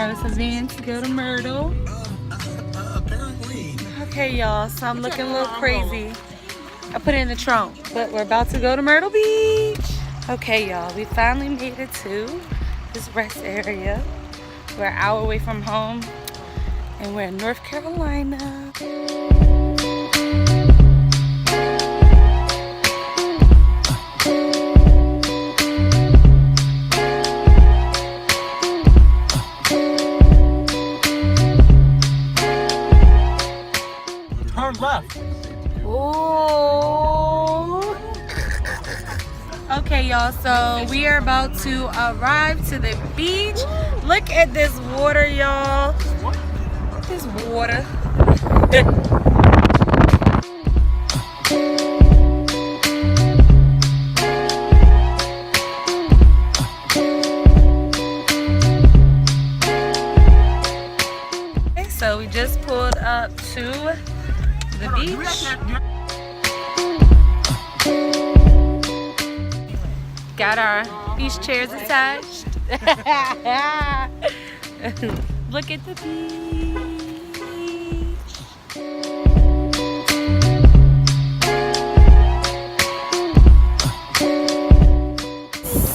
Grab us a van to go to Myrtle. Okay, y'all, so I'm looking a little crazy. I put it in the trunk, but we're about to go to Myrtle Beach. Okay, y'all, we finally made it to this rest area. We're an hour away from home, and we're in North Carolina. Turn left. Oh. Okay, y'all, so we are about to arrive to the beach. Look at this water, y'all. This water. Okay, so we just pulled up to the beach. Got our beach chairs attached. Look at the beach.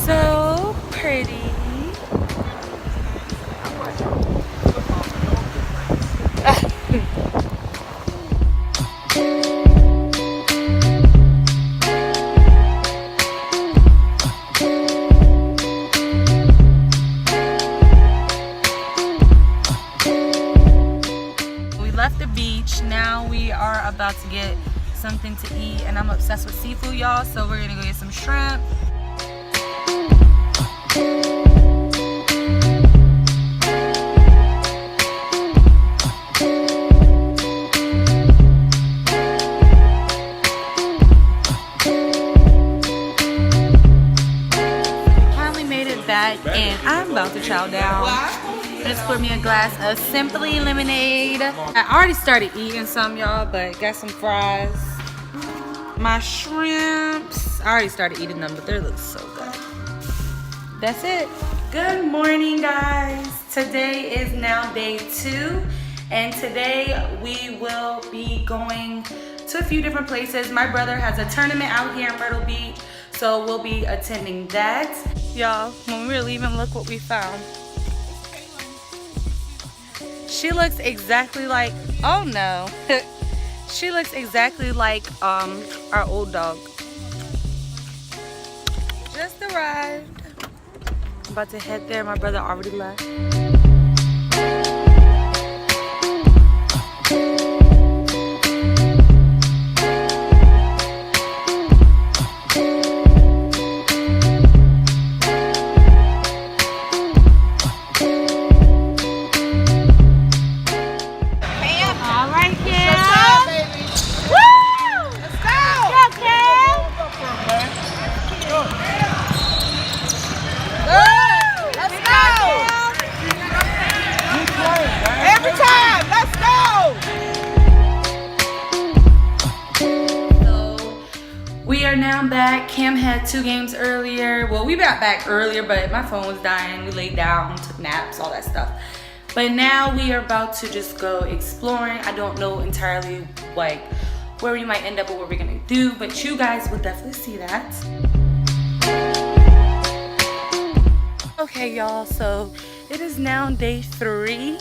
So pretty. Now we are about to get something to eat, and I'm obsessed with seafood, y'all, so we're gonna go get some shrimp. Finally made it back, and I'm about to chow down. Just pour me a glass of Simply lemonade. I already started eating some, y'all, but got some fries. My shrimps. I already started eating them, but they look so good. That's it. Good morning, guys. Today is now day 2, and today we will be going to a few different places. My brother has a tournament out here in Myrtle Beach, so we'll be attending that. Y'all, when we were leaving, look what we found. She looks exactly like, oh no. She looks exactly like our old dog. Just arrived. I'm about to head there. My brother already left. We are now back. Cam had 2 games earlier. Well, we got back earlier, but my phone was dying. We laid down, took naps, all that stuff. But now we are about to just go exploring. I don't know entirely like where we might end up or what we're gonna do, but you guys will definitely see that. Okay, y'all, so it is now day 3.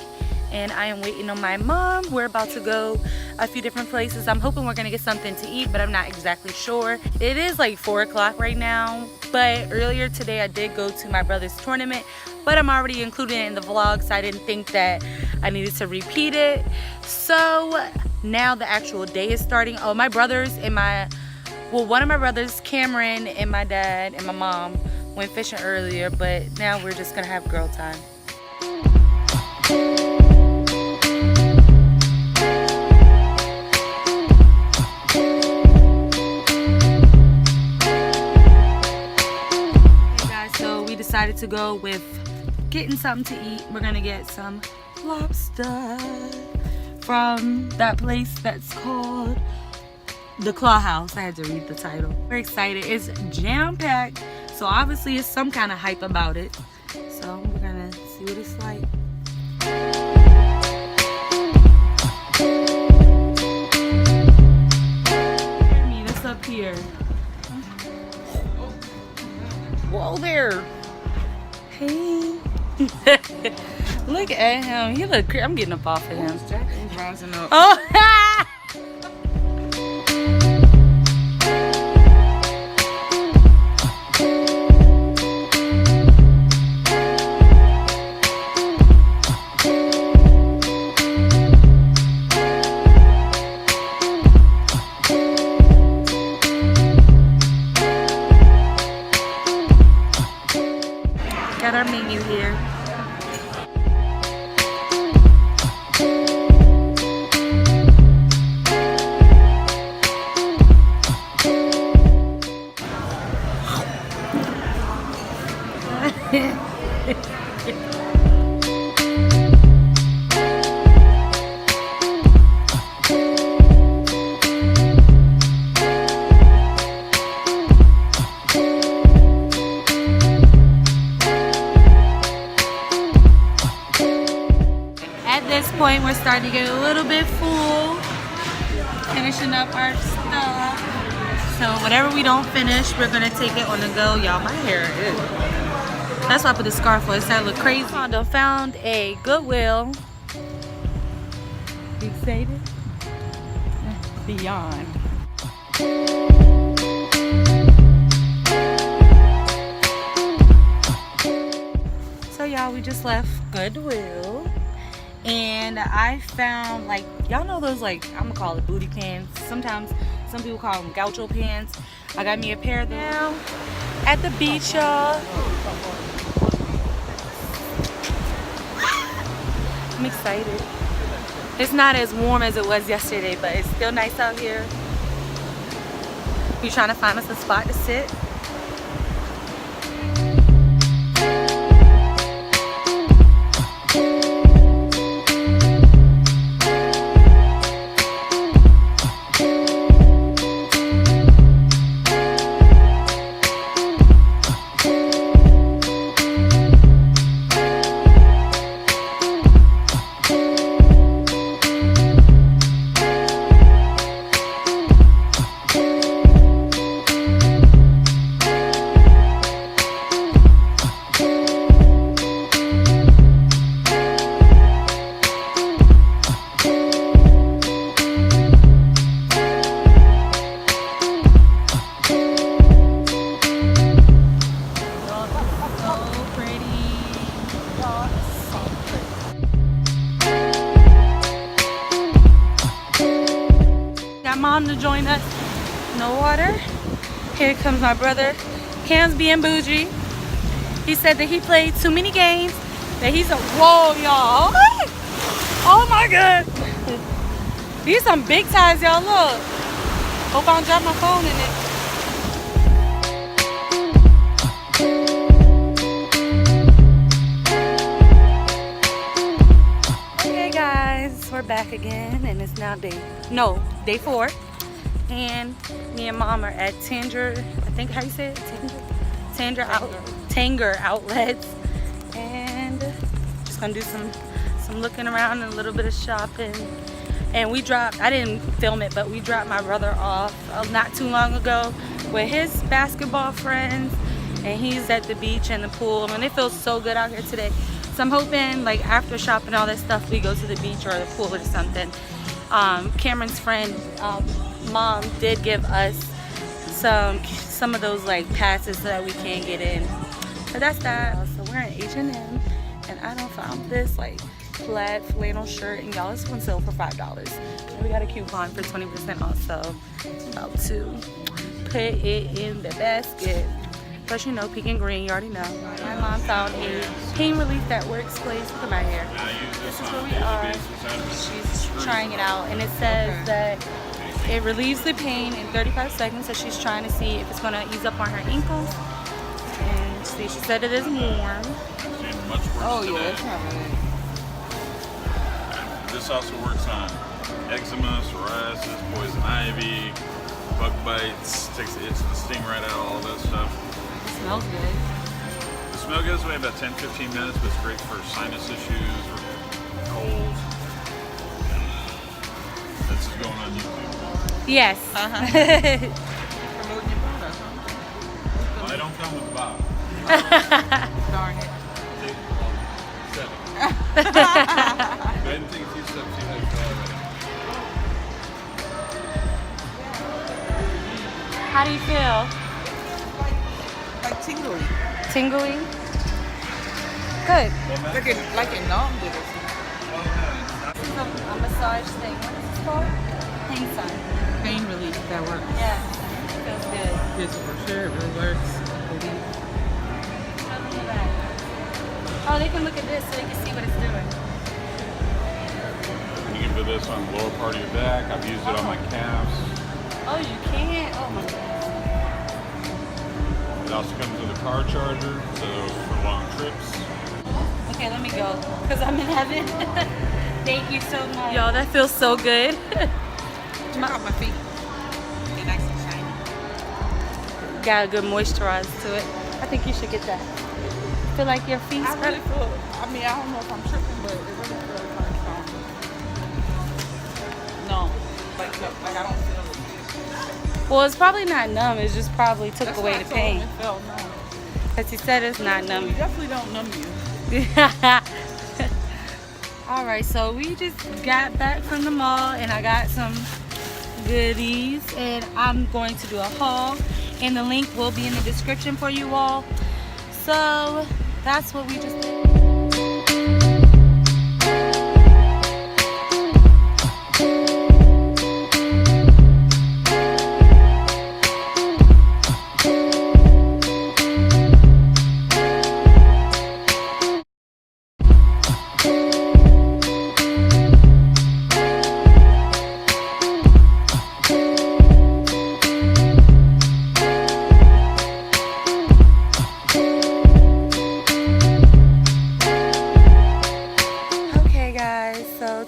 And I am waiting on my mom. We're about to go a few different places. I'm hoping we're gonna get something to eat, but I'm not exactly sure. It is like 4 o'clock right now, but earlier today I did go to my brother's tournament, but I'm already including it in the vlog, so I didn't think that I needed to repeat it. So now the actual day is starting. Oh, my brothers and one of my brothers, Cameron, and my dad and my mom went fishing earlier, but now we're just gonna have girl time. Decided to go with getting something to eat. We're gonna get some lobster from that place that's called the Claw House. I had to read the title. We're excited. It's jam-packed, so obviously it's some kind of hype about it. So we're gonna see what it's like. Meet us up here. Whoa there. Hey. Look at him. He look crazy. I'm getting up off of him. He's rising up. Oh. Got our menu here. At this point, we're starting to get a little bit full, finishing up our stuff. So whatever we don't finish, we're gonna take it on the go. Y'all, my hair is. That's why I put the scarf on. It's that look crazy. I found a Goodwill. You excited? Beyond. So y'all, we just left Goodwill. And I found, like, y'all know those, like, I'm gonna call it booty pants. Sometimes some people call them gaucho pants. I got me a pair of them now at the beach, y'all. I'm excited. It's not as warm as it was yesterday, but it's still nice out here. We're trying to find us a spot to sit. Mom to join us. No water. Here comes my brother. Cam's being bougie. He said that he played too many games. That he's a whoa, y'all. Oh my god. These some big ties, y'all. Look. Hope I don't drop my phone in it. Okay guys, we're back again and it's now day 4. And me and mom are at Tanger, I think how you say it? Tanger Outlets. And just gonna do some looking around and a little bit of shopping. And we dropped, I didn't film it, but we dropped my brother off not too long ago with his basketball friends. And he's at the beach and the pool. I mean, it feels so good out here today. So I'm hoping, like, after shopping all that stuff, we go to the beach or the pool or something. Cameron's friend, mom did give us some of those, like, passes so that we can get in. But that's that. So we're in H&M, and I done found this, like, plaid flannel shirt, and y'all, it's on sale for $5. And we got a coupon for 20% off, so about to put it in the basket. Plus, you know, pink and green, you already know. My mom found a pain relief that works place. Look at my hair. This is where we are. She's trying it out, and it says that it relieves the pain in 35 seconds. So she's trying to see if it's going to ease up on her ankles. And see, she said it is warm. Oh yeah, it's not bad. This also works on eczema, psoriasis, poison ivy, bug bites, takes the itch and the sting right out, all that stuff. It smells good. The smell goes away about 10-15 minutes, but it's great for sinus issues or holes. This is going on YouTube. Yes. Promoting your product, huh? Well, they don't come with the box. Darn it. Ben thinks he's stuff she has already. How do you feel? Like tingly. Tingly? Good. Like it numbed it or something. This is a massage thing. What is this called? Pain sun. Pain relief, that works. Yeah. Feels good. Yes, for sure, it really works. Oh, they can look at this so they can see what it's doing. You can do this on the lower part of your back. I've used it on my calves. Oh, you can? Oh my goodness. It also comes with a car charger, so for long trips. Okay, let me go, because I'm in heaven. Thank you so much. Y'all, that feels so good. Check out my feet. They're nice and shiny. Got a good moisturize to it. I think you should get that. Feel like your feet I really feel, I mean, I don't know if I'm tripping, but it really feels like no. Like I don't feel it. Well, it's probably not numb. It just probably took That's away why I the told him pain. it felt numb. Because he said it's not We numb. definitely don't numb you. Alright, so we just got back from the mall and I got some goodies and I'm going to do a haul and the link will be in the description for you all. So that's what we just did.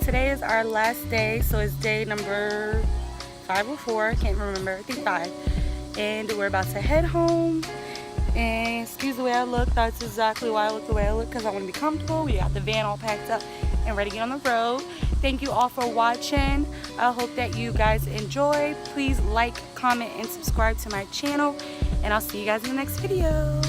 Today is our last day, so it's day number 5 or 4, I can't remember, I think 5, and we're about to head home. And excuse the way I look, that's exactly why I look the way I look, because I want to be comfortable. We got the van all packed up and ready to get on the road. Thank you all for watching. I hope that you guys enjoy. Please like, comment, and subscribe to my channel, and I'll see you guys in the next video.